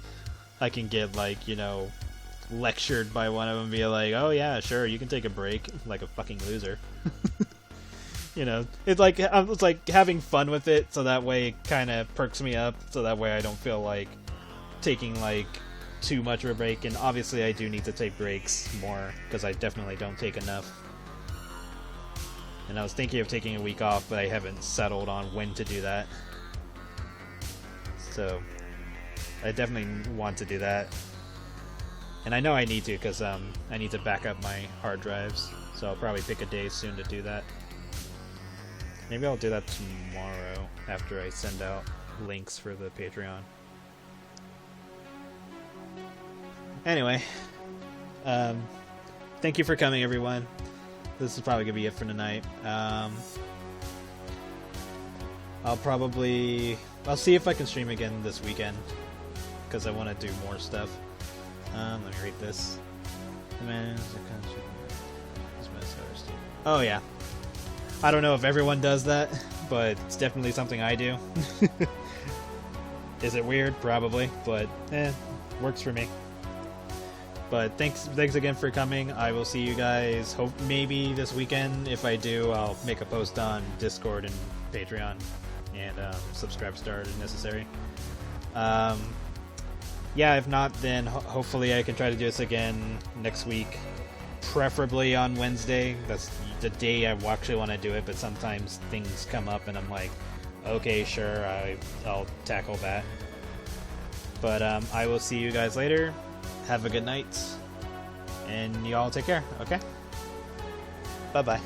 I can get like, lectured by one of them and be like, oh yeah, sure, you can take a break, like a fucking loser. It's like having fun with it, so that way it kind of perks me up, so that way I don't feel like taking like too much of a break. And obviously I do need to take breaks more, because I definitely don't take enough. And I was thinking of taking a week off, but I haven't settled on when to do that. So I definitely want to do that. And I know I need to, because I need to back up my hard drives. So I'll probably pick a day soon to do that. Maybe I'll do that tomorrow after I send out links for the Patreon. Anyway, thank you for coming, everyone. This is probably gonna be it for tonight. I'll see if I can stream again this weekend, because I want to do more stuff. Let me read this. Oh yeah. I don't know if everyone does that, but it's definitely something I do. Is it weird? Probably, but works for me. But thanks again for coming. I will see you guys maybe this weekend. If I do, I'll make a post on Discord and Patreon, and subscribe star if necessary. Yeah, if not, then hopefully I can try to do this again next week, preferably on Wednesday. That's the day I actually want to do it, but sometimes things come up and I'm like, okay, sure, I'll tackle that. But I will see you guys later. Have a good night, and you all take care, okay? Bye-bye.